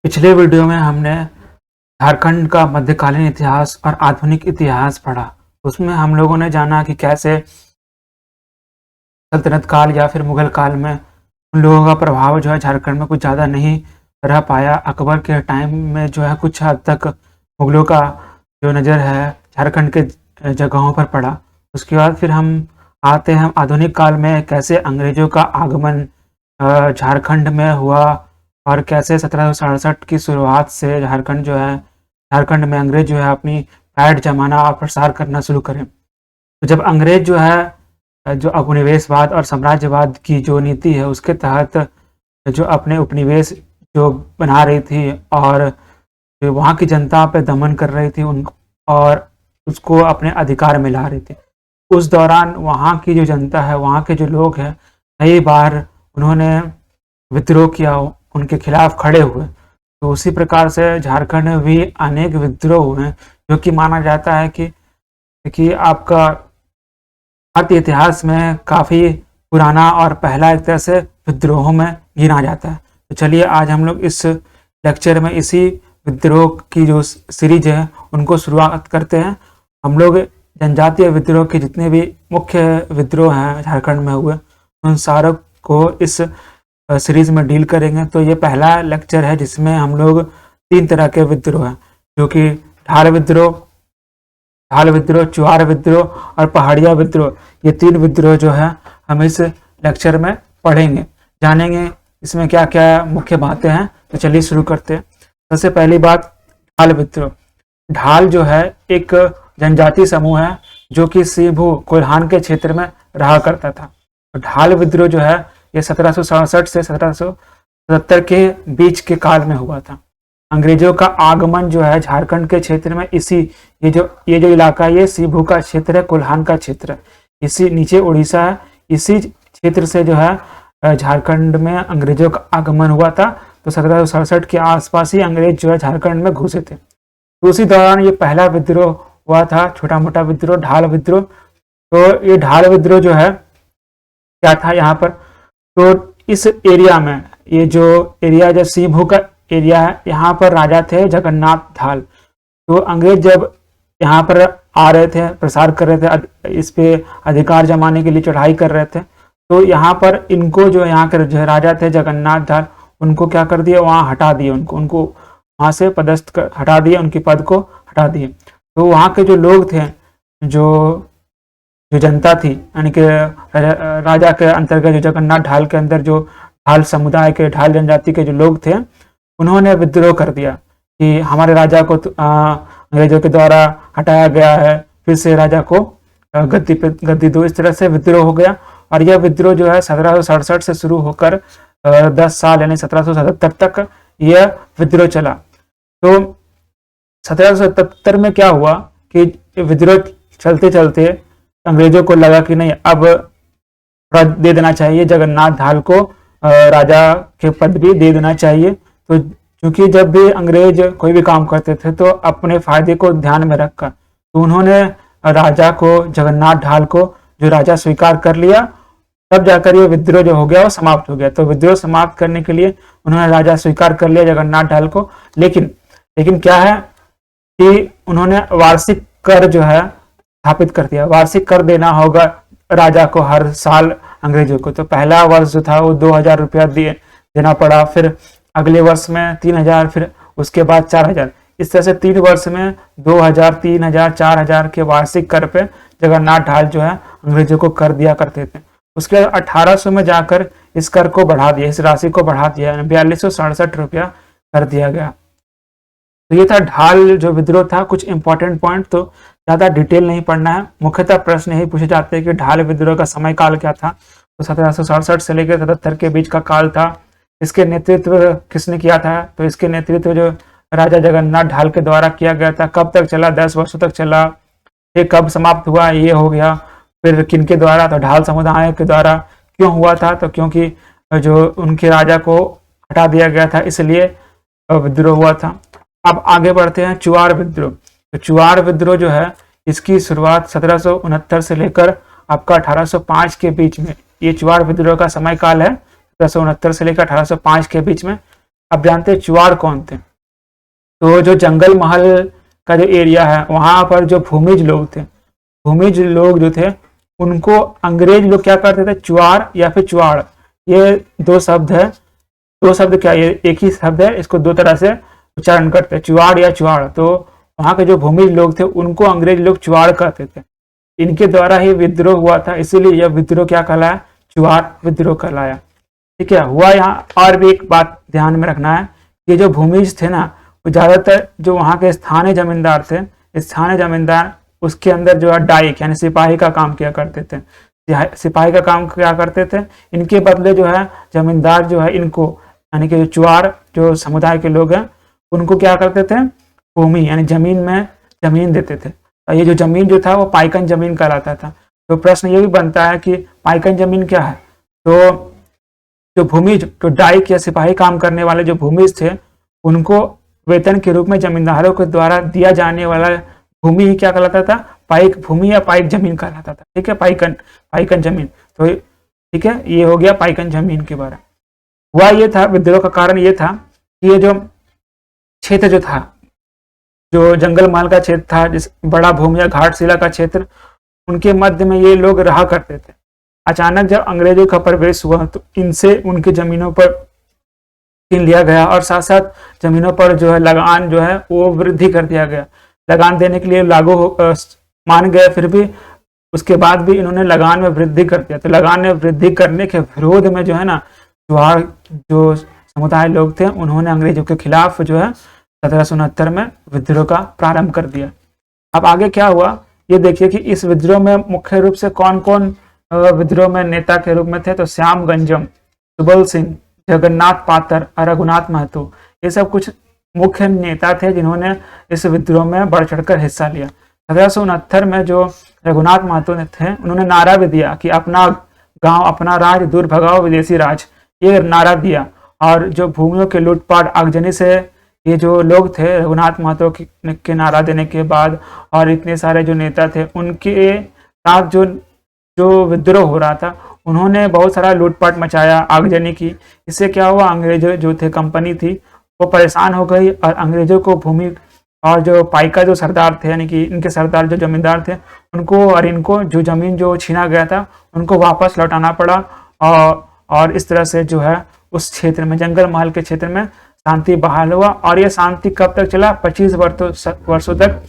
पिछले वीडियो में हमने झारखंड का मध्यकालीन इतिहास और आधुनिक इतिहास पढ़ा। उसमें हम लोगों ने जाना कि कैसे सल्तनत काल या फिर मुगल काल में उन लोगों का प्रभाव जो है झारखंड में कुछ ज़्यादा नहीं रह पाया। अकबर के टाइम में जो है कुछ हद तक मुगलों का जो नज़र है झारखंड के जगहों पर पड़ा। उसके बाद फिर हम आते हैं आधुनिक काल में, कैसे अंग्रेज़ों का आगमन झारखंड में हुआ और कैसे 1767 की शुरुआत से झारखंड में अंग्रेज जो है अपनी पैठ जमाना और प्रसार करना शुरू करें। तो जब अंग्रेज जो है जो उपनिवेशवाद और साम्राज्यवाद की जो नीति है उसके तहत जो अपने उपनिवेश जो बना रही थी और जो वहाँ की जनता पे दमन कर रही थी उन और उसको अपने अधिकार में ला रही थी, उस दौरान वहाँ की जो जनता है, वहाँ के जो लोग हैं, कई बार उन्होंने विद्रोह किया, उनके खिलाफ खड़े हुए। तो उसी प्रकार से झारखंड में भी अनेक विद्रोह हुए हैं, जो कि माना जाता है कि आपका भारतीय इतिहास में काफ़ी पुराना और पहला एक तरह से विद्रोहों में गिना जाता है। तो चलिए आज हम लोग इस लेक्चर में इसी विद्रोह की जो सीरीज है उनको शुरुआत करते हैं। हम लोग जनजातीय विद्रोह के जितने भी मुख्य विद्रोह हैं झारखंड में हुए उन सारों को इस सीरीज में डील करेंगे। तो ये पहला लेक्चर है जिसमें हम लोग 3 तरह के विद्रोह हैं, जो कि ढाल विद्रोह, चुआर विद्रोह और पहाड़िया विद्रोह। ये 3 विद्रोह जो है हम इस लेक्चर में पढ़ेंगे, जानेंगे इसमें क्या क्या मुख्य बातें हैं। तो चलिए शुरू करते हैं। सबसे पहली बात, ढाल विद्रोह। ढाल जो है एक जनजातीय समूह है जो कि सिंभू कोल्हान के क्षेत्र में रहा करता था। ढाल विद्रोह जो है ये 1767 से 1777 के बीच के काल में हुआ था। अंग्रेजों का आगमन जो है झारखंड के क्षेत्र में ये जो इलाका, ये सिंभू का क्षेत्र है, कोल्हान का क्षेत्र है, इसी नीचे उड़ीसा है, इसी क्षेत्र से जो है झारखंड में अंग्रेजों का आगमन हुआ था। तो 1767 के आसपास ही अंग्रेज जो है झारखंड में घुसे थे। तो उसी दौरान ये पहला विद्रोह हुआ था, छोटा मोटा विद्रोह, ढाल विद्रोह। तो ये ढाल विद्रोह जो है क्या था यहाँ पर, तो इस एरिया में, ये जो एरिया जो सिंभू का एरिया है, यहाँ पर राजा थे जगन्नाथ ढाल। तो अंग्रेज जब यहाँ पर आ रहे थे, प्रसार कर रहे थे, इस पे अधिकार जमाने के लिए चढ़ाई कर रहे थे, तो यहाँ पर इनको जो यहाँ के जो राजा थे जगन्नाथ ढाल, उनको क्या कर दिया, वहाँ हटा दिए, उनको वहाँ से पदस्थ हटा दिए, उनकी पद को हटा दिए। तो वहाँ के जो लोग थे, जो जनता थी, यानी कि राजा के अंतर्गत जो जगन्नाथ ढाल के अंदर जो ढाल समुदाय के, ढाल जनजाति के जो लोग थे, उन्होंने विद्रोह कर दिया कि हमारे राजा को अंग्रेजों के द्वारा हटाया गया है, फिर से राजा को गद्दी दो। इस तरह से विद्रोह हो गया और यह विद्रोह जो है 1767 से शुरू होकर 10 साल यानी 1777 तक यह विद्रोह चला। तो 1777 में क्या हुआ कि विद्रोह चलते चलते अंग्रेजों को लगा कि नहीं, अब थोड़ा दे देना चाहिए, जगन्नाथ ढाल को राजा के पद भी दे देना चाहिए। तो क्योंकि जब भी अंग्रेज कोई भी काम करते थे तो अपने फायदे को ध्यान में रखकर, तो उन्होंने राजा को, जगन्नाथ ढाल को जो राजा स्वीकार कर लिया, तब जाकर ये विद्रोह जो हो गया वो समाप्त हो गया। तो विद्रोह समाप्त करने के लिए उन्होंने राजा स्वीकार कर लिया जगन्नाथ ढाल को। लेकिन क्या है कि उन्होंने वार्षिक कर जो है स्थापित कर दिया। वार्षिक कर देना होगा राजा को हर साल अंग्रेजों को। तो पहला वर्ष जो था वो 2000 रुपया देना पड़ा, फिर अगले वर्ष में 3000, फिर उसके बाद 4000। इस तरह से 3 वर्ष में 2000, 3000, 4000 के वार्षिक कर पे जगन्नाथ ढाल जो है अंग्रेजों को कर दिया करते थे। उसके बाद 1800 में जाकर इस कर को बढ़ा दिया, इस राशि को बढ़ा दिया, 4267 रुपया कर दिया गया। तो ये था ढाल जो विद्रोह था। कुछ इंपॉर्टेंट पॉइंट, तो ज़्यादा डिटेल नहीं पढ़ना है, मुख्यतः प्रश्न यही पूछे जाते हैं कि ढाल विद्रोह का समय काल क्या था। तो 1767 से लेकर 77 के बीच का काल था। इसके नेतृत्व किसने किया था, तो इसके नेतृत्व जो राजा जगन्नाथ ढाल के द्वारा किया गया था। कब तक चला, 10 वर्षों तक चला। ये कब समाप्त हुआ, ये हो गया। फिर किनके द्वारा, तो ढाल समुदाय के द्वारा। क्यों हुआ था, तो क्योंकि जो उनके राजा को हटा दिया गया था, इसलिए विद्रोह हुआ था। अब आगे बढ़ते हैं, चुआर विद्रोह। तो चुआर विद्रोह जो है इसकी शुरुआत 1769 से लेकर आपका 1805 के बीच में, ये चुआर विद्रोह का समय काल है, 1769 से लेकर 1805 के बीच में। अब जानते हैं चुवाड़ कौन थे। तो जो जंगल महल का जो एरिया है वहां पर जो भूमिज लोग थे, भूमिज लोग जो थे उनको अंग्रेज लोग क्या करते थे, चुवाड़ या फिर चुवाड़, ये दो शब्द है, दो शब्द क्या, ये एक ही शब्द है, इसको दो तरह से उच्चारण करते हैं, चुवाड़ या चुवाड़। तो वहां के जो भूमिज लोग थे उनको अंग्रेज लोग चुवाड़ कहते थे। इनके द्वारा ही विद्रोह हुआ था, इसीलिए यह विद्रोह क्या कहलाया, चुवाड़ विद्रोह कहलाया। ठीक है, हुआ यहाँ और भी एक बात ध्यान में रखना है, ये जो भूमिज थे ना वो ज्यादातर जो वहां के स्थानीय जमींदार थे, स्थानीय जमींदार उसके अंदर जो है डाइक यानी सिपाही का काम किया करते थे। सिपाही का काम क्या करते थे, इनके बदले जो है जमींदार जो है इनको यानी कि जो चुवाड़ जो समुदाय के लोग हैं उनको क्या करते थे, भूमि यानी जमीन में जमीन देते थे। और ये जो जमीन जो था वो पाइकन जमीन कहलाता था। तो प्रश्न ये भी बनता है कि पाइकन जमीन क्या है। तो जो भूमिज, जो डाइक या सिपाही काम करने वाले जो भूमिज थे उनको वेतन के रूप में जमींदारों के द्वारा दिया जाने वाला भूमि ही क्या कहलाता था, पाइक भूमि या पाइक जमीन कहलाता था। ठीक है, पाइकन जमीन। तो ठीक है, ये हो गया पाइकन जमीन के बारे में। हुआ ये था, विद्रोह का कारण ये था कि ये जो क्षेत्र जो था, जो जंगल महल का क्षेत्र था, जिस बड़ा भूमि या घाटशिला का क्षेत्र, उनके मध्य में ये लोग रहा करते थे। अचानक जब अंग्रेजों का प्रवेश हुआ तो इनसे उनकी जमीनों पर छीन लिया गया और साथ साथ जमीनों पर जो है लगान जो है वो वृद्धि कर दिया गया। लगान देने के लिए लागू मान गए, फिर भी उसके बाद भी इन्होंने लगान में वृद्धि कर दिया। तो लगान में वृद्धि करने के विरोध में जो है ना चुवाड़ जो समुदाय लोग थे उन्होंने अंग्रेजों के खिलाफ जो है 1769 में विद्रोह का प्रारंभ कर दिया। अब आगे क्या हुआ ये देखिए कि इस विद्रोह में मुख्य रूप से कौन कौन विद्रोह में नेता के रूप में थे। तो श्याम गंजम, सुबल सिंह, जगन्नाथ पातर और रघुनाथ महतो, ये सब कुछ मुख्य नेता थे जिन्होंने इस विद्रोह में बढ़ चढ़कर हिस्सा लिया। 1769 में जो रघुनाथ महतो थे उन्होंने नारा भी दिया कि अपना गांव अपना राज, दूर भगाओ विदेशी राज, ये नारा दिया। और जो भूमियों के लूटपाट आगजनी से ये जो लोग थे रघुनाथ महतो के नारा देने के बाद और इतने सारे जो नेता थे उनके साथ जो विद्रोह हो रहा था, उन्होंने बहुत सारा लूटपाट मचाया, आगजनी की। इससे क्या हुआ, अंग्रेज जो थे कंपनी थी वो परेशान हो गई और अंग्रेजों को भूमि और जो पाइका जो सरदार थे यानी कि इनके सरदार जो जमींदार थे उनको और इनको जो जमीन जो छीना गया था उनको वापस लौटाना पड़ा। और इस तरह से जो है उस क्षेत्र में जंगल महल के क्षेत्र में शांति बहाल हुआ। और ये शांति कब तक चला, 25 वर्षों तक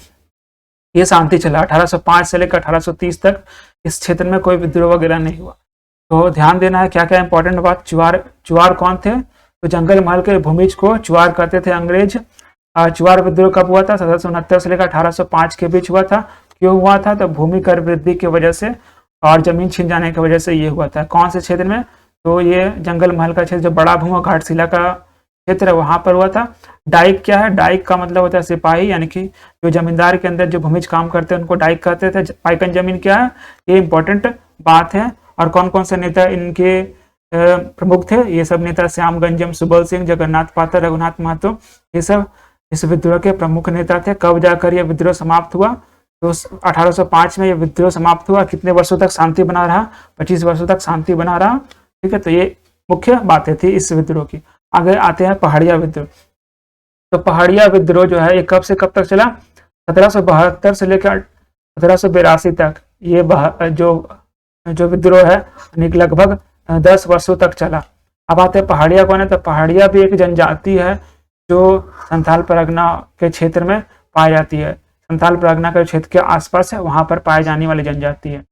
ये शांति चला। 1805 से लेकर 1830 तक इस क्षेत्र में कोई विद्रोह वगैरह नहीं हुआ। तो ध्यान देना है क्या क्या इंपॉर्टेंट बात। चुवाड़ कौन थे, तो जंगल महल के भूमिज को चुवाड़ कहते थे अंग्रेज। चुवाड़ विद्रोह कब हुआ था, 1769 से लेकर 1805 के बीच हुआ था। क्यों हुआ था, तो भूमि कर वृद्धि की वजह से और जमीन छीन जाने की वजह से ये हुआ था। कौन से क्षेत्र में, तो ये जंगल महल का क्षेत्र जो बड़ा भूमि घाटशिला का क्षेत्र है वहां पर हुआ था। डाइक क्या है, डाइक का मतलब होता है सिपाही, यानी कि जो जमींदार के अंदर जो भूमिज काम करते हैं उनको डाइक कहते थे। पाइकन जमीन क्या है, ये इंपॉर्टेंट बात है। और कौन कौन से नेता इनके प्रमुख थे, ये सब नेता श्याम गंजम, सुबल सिंह, जगन्नाथ पातर, रघुनाथ महतो, ये सब इस विद्रोह के प्रमुख नेता थे। कब जाकर यह विद्रोह समाप्त हुआ, तो 1805 में यह विद्रोह समाप्त हुआ। कितने वर्षों तक शांति बना रहा, 25 वर्षों तक शांति बना रहा। ठीक है, तो ये मुख्य बातें थी इस विद्रोह की। आगे आते हैं पहाड़िया विद्रोह। तो पहाड़िया विद्रोह जो है ये कब से कब तक चला, 1772 से लेकर 1782 तक ये जो विद्रोह है लगभग 10 वर्षों तक चला। अब आते हैं पहाड़िया कौन है, तो पहाड़िया भी एक जनजाति है जो संथाल परगना के क्षेत्र में पाई जाती है। संथाल परगना के क्षेत्र के आसपास है, वहां पर पाई जाने वाली जनजाति है।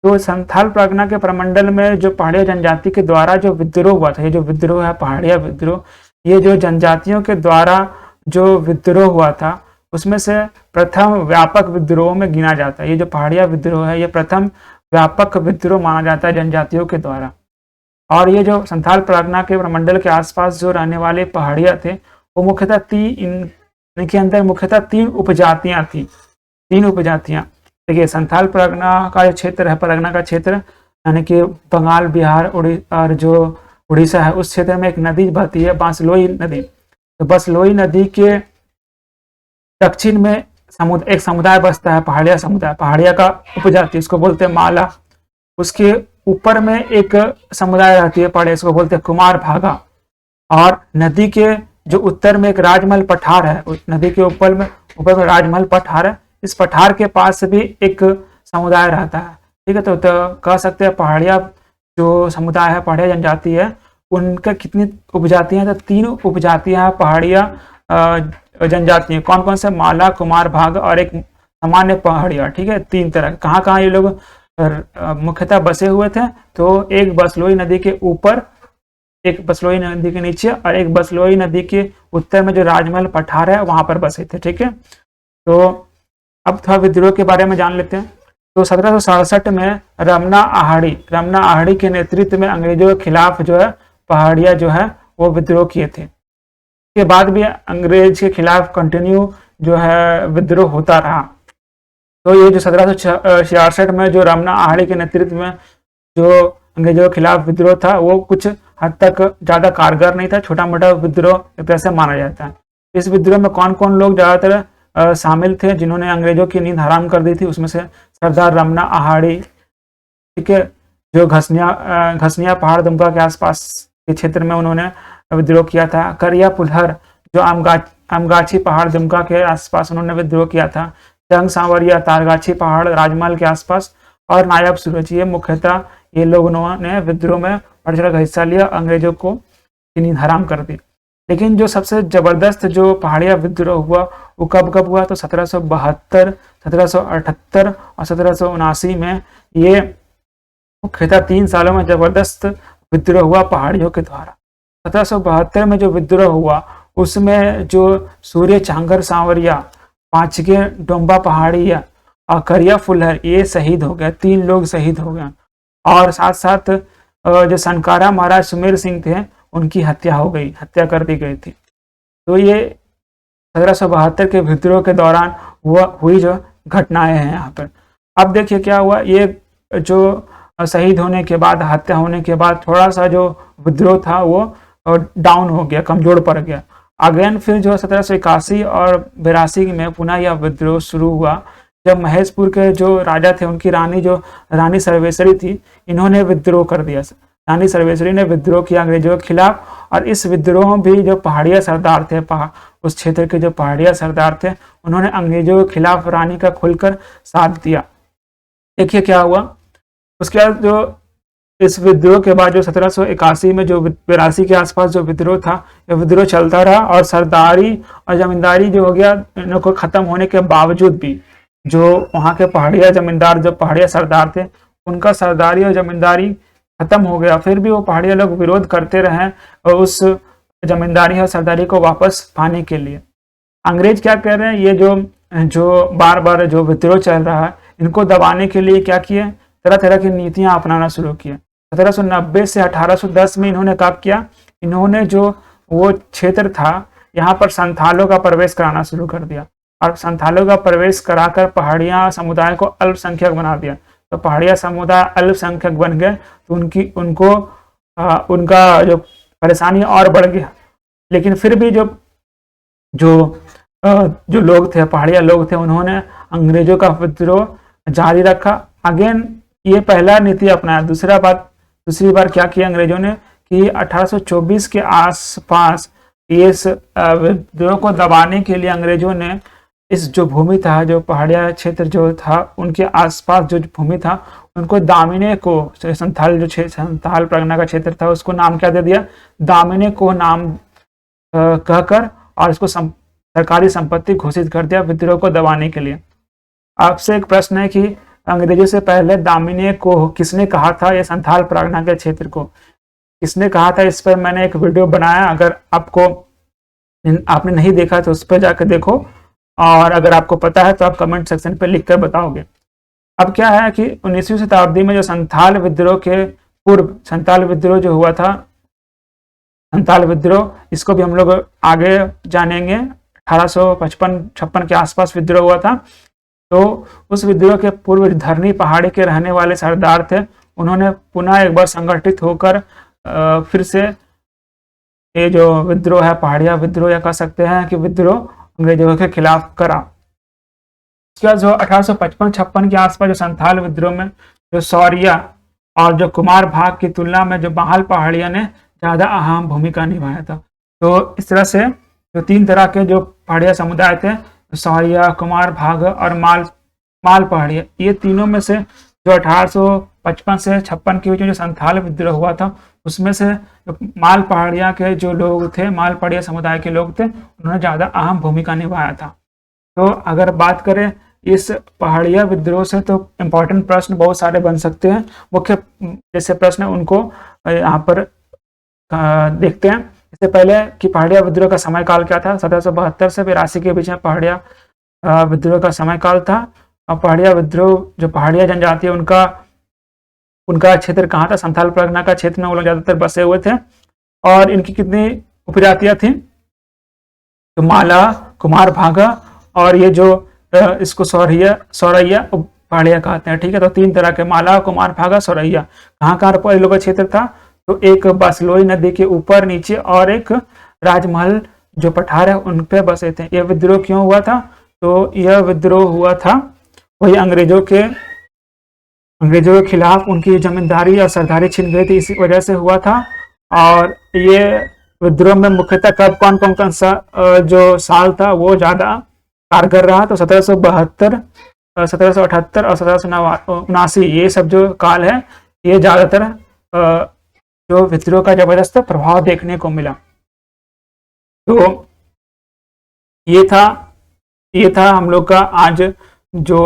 तो संथाल परगना के प्रमंडल में जो पहाड़िया जनजाति के द्वारा जो विद्रोह हुआ था, ये जो विद्रोह है पहाड़िया विद्रोह, ये जो जनजातियों के द्वारा जो विद्रोह हुआ था उसमें से प्रथम व्यापक विद्रोह में गिना जाता है। ये जो पहाड़िया विद्रोह है ये प्रथम व्यापक विद्रोह माना जाता है जनजातियों के द्वारा। और ये जो संथाल परगना के प्रमंडल के आसपास जो रहने वाले पहाड़िया थे वो मुख्यतः इनके अंदर मुख्यतः 3 उपजातियां थी। 3 उपजातियां, देखिए संथाल परगना का जो क्षेत्र है, परगना का क्षेत्र यानी कि बंगाल, बिहार और जो उड़ीसा है उस क्षेत्र में एक नदी बहती है, बांसलोई नदी। तो बांसलोई नदी के दक्षिण में एक समुदाय बसता है, पहाड़िया समुदाय, पहाड़िया का उपजाति, इसको बोलते हैं माला। उसके ऊपर में एक समुदाय रहती है पहाड़िया, इसको बोलते हैं कुमार भागा। और नदी के जो उत्तर में एक राजमहल पठार है, उस नदी के ऊपर में राजमहल पठार है, इस पठार के पास भी एक समुदाय रहता है। ठीक है, तो कह सकते हैं पहाड़िया जो समुदाय है, पहाड़िया जनजाति है, उनका कितनी उपजातियां हैं, तो 3 उपजातियां हैं पहाड़िया जनजाति। कौन कौन से? माला, कुमार भाग और एक सामान्य पहाड़िया। ठीक है, 3 तरह। कहाँ कहाँ ये लोग मुख्यतः बसे हुए थे? तो एक बसलोई नदी के ऊपर, एक बसलोई नदी के नीचे और एक बसलोई नदी के उत्तर में जो राजमहल पठार है वहां पर बसे थे। ठीक है, तो अब थोड़ा विद्रोह के बारे में जान लेते हैं। तो 1767 में रमना आहाड़ी के नेतृत्व में अंग्रेजों के खिलाफ जो है पहाड़िया जो है वो विद्रोह किए थे। के बाद भी अंग्रेज के खिलाफ कंटिन्यू जो है विद्रोह होता रहा। तो ये जो 1766 में जो रमना आहाड़ी के नेतृत्व में जो अंग्रेजों के खिलाफ विद्रोह था वो कुछ हद तक ज्यादा कारगर नहीं था, छोटा मोटा विद्रोह एक तरह से माना जाता है। इस विद्रोह में कौन कौन लोग ज्यादातर शामिल थे जिन्होंने अंग्रेजों की नींद हराम कर दी थी? उसमें से सरदार रमना आहाड़ी, ठीक है, जो घसनिया पहाड़ दुमका के आसपास के क्षेत्र में उन्होंने विद्रोह किया था। करिया पुलहर जो आमगाछी पहाड़ दुमका के आसपास उन्होंने विद्रोह किया था। जंग सांवरिया तारगाछी पहाड़ राजमहल के आसपास, और नायब सूरज, ये मुख्यतः ये लोग उन्होंने विद्रोह में बढ़ चढ़ कर हिस्सा लिया, अंग्रेजों को नींद हराम कर दी। लेकिन जो सबसे जबरदस्त जो पहाड़िया विद्रोह हुआ वो कब हुआ? तो 1772, 1778 और 1779 में। ये मुख्यतः 3 सालों में जबरदस्त विद्रोह हुआ पहाड़ियों के द्वारा। 1772 में जो विद्रोह हुआ उसमें जो सूर्य चांगर सांवरिया, पांचगे डोंबा पहाड़िया और करिया फुलहर ये शहीद हो गए, 3 लोग शहीद हो गए। और साथ साथ जो सनकारा महाराज सुमेर सिंह थे उनकी हत्या कर दी गई थी। तो ये 1772 के विद्रोह के दौरान हुई जो घटनाएं हैं यहाँ पर। अब देखिए क्या हुआ, ये जो शहीद होने के बाद, हत्या होने के बाद थोड़ा सा जो विद्रोह था वो डाउन हो गया, कमजोर पड़ गया। अगेन फिर जो 1781 और 82 में पुनः यह विद्रोह शुरू हुआ, जब महेशपुर के जो राजा थे उनकी रानी सर्वेश्वरी थी, इन्होंने विद्रोह कर दिया। रानी सर्वेश्वरी ने विद्रोह किया अंग्रेजों के खिलाफ, और इस विद्रोह भी जो पहाड़िया सरदार थे, उस क्षेत्र के जो पहाड़िया सरदार थे, उन्होंने अंग्रेजों के खिलाफ रानी का खुलकर साथ दिया। देखिए क्या हुआ उसके बाद, जो इस विद्रोह के बाद जो 1781 में जो 82 के आसपास जो विद्रोह था, यह विद्रोह चलता रहा, और सरदारी और जमींदारी जो हो गया, इनको खत्म होने के बावजूद भी जो वहाँ के पहाड़िया जमींदार, जो पहाड़िया सरदार थे, उनका सरदारी और जमींदारी खत्म हो गया। फिर भी वो पहाड़िया लोग विरोध करते रहे और उस जमींदारी और सरदारी को वापस पाने के लिए। अंग्रेज क्या कह रहे हैं, ये जो बार बार जो विद्रोह चल रहा है, इनको दबाने के लिए क्या किए, तरह तरह की नीतियां अपनाना शुरू किए। 1790 से 1810 में इन्होंने क्या किया, इन्होंने जो वो क्षेत्र था यहाँ पर संथालों का प्रवेश कराना शुरू कर दिया, और संथालों का प्रवेश कराकर पहाड़िया समुदाय को अल्पसंख्यक बना दिया। तो पहाड़िया समुदाय अल्पसंख्यक बन गए, तो उनका जो परेशानी और बढ़ गया। लेकिन फिर भी जो लोग थे, पहाड़िया लोग थे, उन्होंने अंग्रेजों का विद्रोह जारी रखा। अगेन ये पहला नीति अपनाया। दूसरी बार क्या किया अंग्रेजों ने कि 1824 के आसपास इस विद्रोह को दबाने के लिए अंग्रेजों ने इस जो भूमि था, जो पहाड़िया क्षेत्र जो था, उनके आसपास जो भूमि था, उनको दामिने को, संथाल परगना का क्षेत्र था, उसको नाम क्या दे दिया, दामिने को नाम कहकर, और इसको सरकारी संपत्ति घोषित कर दिया विद्रोह को दबाने के लिए। आपसे एक प्रश्न है कि अंग्रेजों से पहले दामिने को किसने कहा था, ये संथाल परगना के क्षेत्र को किसने कहा था? इस पर मैंने एक वीडियो बनाया, अगर आपने नहीं देखा तो उस पर जाकर देखो, और अगर आपको पता है तो आप कमेंट सेक्शन पे लिखकर बताओगे। अब क्या है कि 19वीं शताब्दी में जो संथाल विद्रोह के पूर्व, संथाल विद्रोह जो हुआ था, संथाल विद्रोह, इसको भी हम लोग आगे जानेंगे। 1855-56 के आसपास विद्रोह हुआ था। तो उस विद्रोह के पूर्व धरनी पहाड़ी के रहने वाले सरदार थे, उन्होंने पुनः एक बार संगठित होकर फिर से ये जो विद्रोह है, पहाड़िया विद्रोह या कह सकते हैं कि विद्रोह, अंग्रेजों के खिलाफ करा। उसके बाद जो 1855-56 के आसपास जो संथाल विद्रोह में जो शौर्या और जो कुमार भाग की तुलना में जो बाहल पहाड़िया ने ज्यादा अहम भूमिका निभाया था। तो इस तरह से जो 3 तरह के जो पहाड़िया समुदाय थे, सौरिया, कुमार भाग और माल पहाड़िया, ये तीनों में से जो 1855 से 56 के बीच में जो संथाल विद्रोह हुआ था, उसमें से माल पहाड़िया के जो लोग थे, माल पहाड़िया समुदाय के लोग थे, उन्होंने ज़्यादा अहम भूमिका निभाया था। तो अगर बात करें इस पहाड़िया विद्रोह से, तो इम्पोर्टेंट प्रश्न बहुत सारे बन सकते हैं। मुख्य जैसे प्रश्न उनको यहाँ पर देखते हैं। इससे पहले कि पहाड़िया विद्रोह का समय काल क्या था। 1772 से 82 के बीच में पहाड़िया विद्रोह का समय काल था। और पहाड़िया विद्रोह, जो पहाड़िया जनजाति है, उनका क्षेत्र कहाँ था? संथाल परगना का क्षेत्र में वो लोग ज्यादातर बसे हुए थे। और इनकी कितनी उपजातियां थी? तो माला, कुमार भागा और ये जो इसको सौरैया पहाड़िया कहते हैं। ठीक है, तो 3 तरह के, माला, कुमार भागा, सौरैया। कहाँ कहाँ पर इन लोगों का क्षेत्र था? तो एक बसलोई नदी के ऊपर नीचे और एक राजमहल जो पठार है उन पे बसे थे। यह विद्रोह क्यों हुआ था? तो यह विद्रोह हुआ था वही अंग्रेजों के खिलाफ उनकी जमींदारी और सरदारी छिन गई थी, इसी वजह से हुआ था। और ये विद्रोह में मुख्यतः कब कौन सा जो साल था वो ज्यादा कारगर रहा? तो 1772, 1778 और 1779, ये सब जो काल है, ये ज्यादातर जो विद्रोह का जबरदस्त प्रभाव देखने को मिला। तो ये था हम लोग का आज जो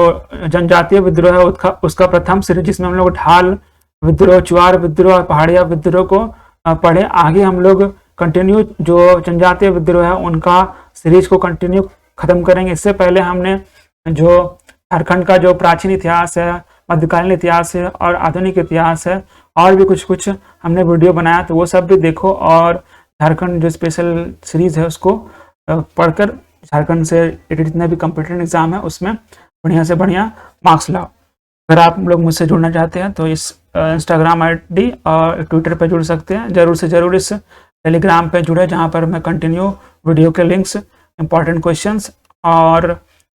जनजातीय विद्रोह है उसका प्रथम सीरीज, जिसमें हम लोग ढाल विद्रोह, चुआर विद्रोह और पहाड़िया विद्रोह को पढ़े। आगे हम लोग कंटिन्यू जो जनजातीय विद्रोह है उनका सीरीज को कंटिन्यू खत्म करेंगे। इससे पहले हमने जो झारखंड का जो प्राचीन इतिहास है, मध्यकालीन इतिहास है और आधुनिक इतिहास है, और भी कुछ हमने वीडियो बनाया, तो वो सब भी देखो। और झारखंड जो स्पेशल सीरीज है उसको पढ़कर झारखंड से रिलेटेड जितने भी कॉम्पिटिटिव एग्जाम है उसमें बढ़िया से बढ़िया मार्क्स लाओ। अगर आप लोग मुझसे जुड़ना चाहते हैं तो इस इंस्टाग्राम आईडी और ट्विटर पर जुड़ सकते हैं। ज़रूर से ज़रूर इस टेलीग्राम पे जुड़े, जहाँ पर मैं कंटिन्यू वीडियो के लिंक्स, इंपॉर्टेंट क्वेश्चंस और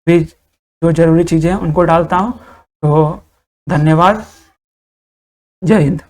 भी जो ज़रूरी चीज़ें हैं उनको डालता हूँ। तो धन्यवाद, जय हिंद।